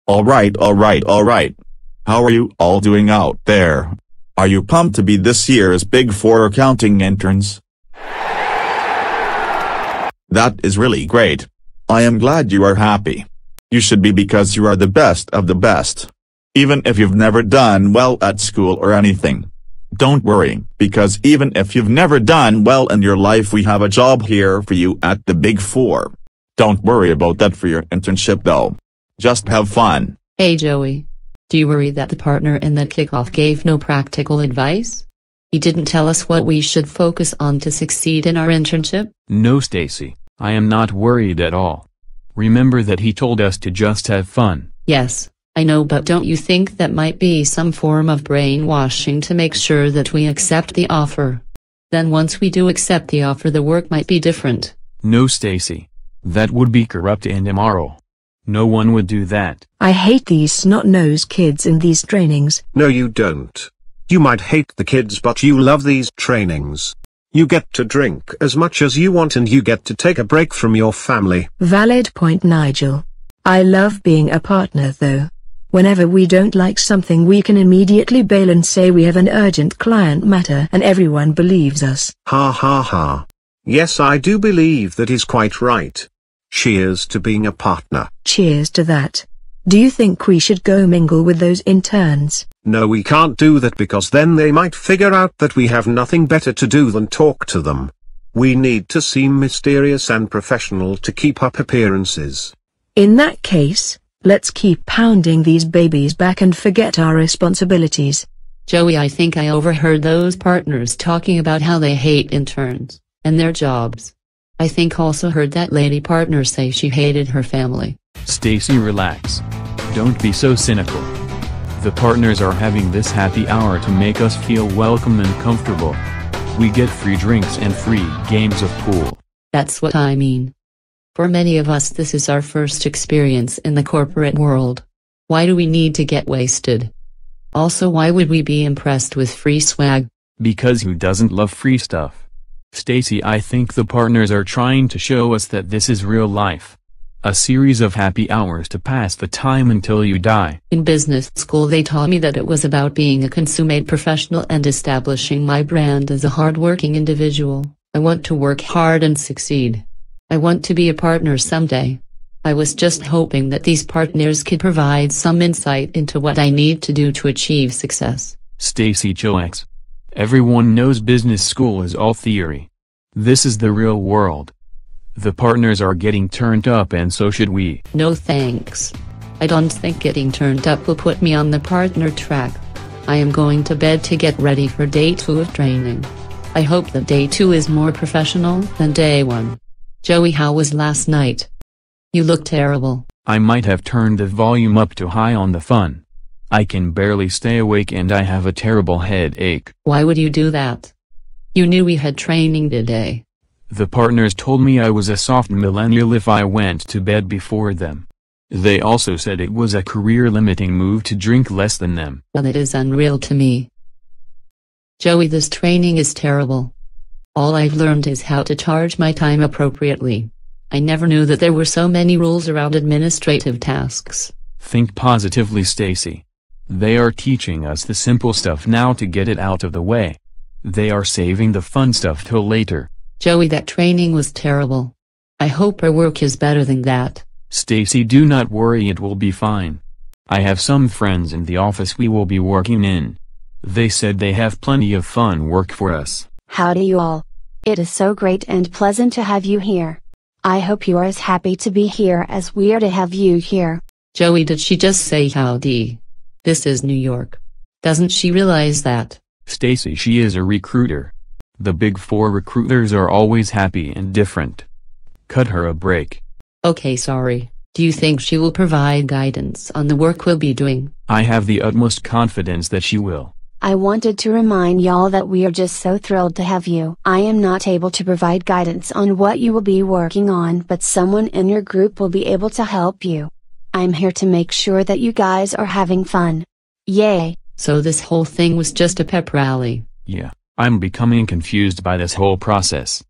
Alright. How are you all doing out there? Are you pumped to be this year's Big Four accounting interns? That is really great. I am glad you are happy. You should be, because you are the best of the best. Even if you've never done well at school or anything. Don't worry, because even if you've never done well in your life, we have a job here for you at the Big Four. Don't worry about that for your internship though. Just have fun. Hey Joey. Do you worry that the partner in that kickoff gave no practical advice? He didn't tell us what we should focus on to succeed in our internship? No Stacy, I am not worried at all. Remember that he told us to just have fun. Yes, I know, but don't you think that might be some form of brainwashing to make sure that we accept the offer? Then once we do accept the offer, the work might be different. No Stacy. That would be corrupt and immoral. No one would do that. I hate these snot-nosed kids in these trainings. No, you don't. You might hate the kids, but you love these trainings. You get to drink as much as you want and you get to take a break from your family. Valid point, Nigel. I love being a partner though. Whenever we don't like something, we can immediately bail and say we have an urgent client matter, and everyone believes us. Ha ha ha. Yes, I do believe that is quite right. Cheers to being a partner. Cheers to that. Do you think we should go mingle with those interns? No, we can't do that, because then they might figure out that we have nothing better to do than talk to them. We need to seem mysterious and professional to keep up appearances. In that case, let's keep pounding these babies back and forget our responsibilities. Joey, I think I overheard those partners talking about how they hate interns and their jobs. I think also heard that lady partner say she hated her family. Stacy, relax. Don't be so cynical. The partners are having this happy hour to make us feel welcome and comfortable. We get free drinks and free games of pool. That's what I mean. For many of us, this is our first experience in the corporate world. Why do we need to get wasted? Also, why would we be impressed with free swag? Because who doesn't love free stuff? Stacy, I think the partners are trying to show us that this is real life. A series of happy hours to pass the time until you die. In business school they taught me that it was about being a consummate professional and establishing my brand as a hard-working individual. I want to work hard and succeed. I want to be a partner someday. I was just hoping that these partners could provide some insight into what I need to do to achieve success. Stacy, chillax. Everyone knows business school is all theory. This is the real world. The partners are getting turned up, and so should we. No thanks. I don't think getting turned up will put me on the partner track. I am going to bed to get ready for day 2 of training. I hope that day 2 is more professional than day 1. Joey, how was last night? You look terrible. I might have turned the volume up too high on the fun. I can barely stay awake and I have a terrible headache. Why would you do that? You knew we had training today. The partners told me I was a soft millennial if I went to bed before them. They also said it was a career-limiting move to drink less than them. Well, it is unreal to me. Joey, this training is terrible. All I've learned is how to charge my time appropriately. I never knew that there were so many rules around administrative tasks. Think positively, Stacy. They are teaching us the simple stuff now to get it out of the way. They are saving the fun stuff till later. Joey, that training was terrible. I hope our work is better than that. Stacy, do not worry, it will be fine. I have some friends in the office we will be working in. They said they have plenty of fun work for us. Howdy you all. It is so great and pleasant to have you here. I hope you are as happy to be here as we are to have you here. Joey, did she just say howdy? This is New York. Doesn't she realize that? Stacy, she is a recruiter. The Big Four recruiters are always happy and different. Cut her a break. Okay, sorry. Do you think she will provide guidance on the work we'll be doing? I have the utmost confidence that she will. I wanted to remind y'all that we are just so thrilled to have you. I am not able to provide guidance on what you will be working on, but someone in your group will be able to help you. I'm here to make sure that you guys are having fun. Yay! So this whole thing was just a pep rally? Yeah, I'm becoming confused by this whole process.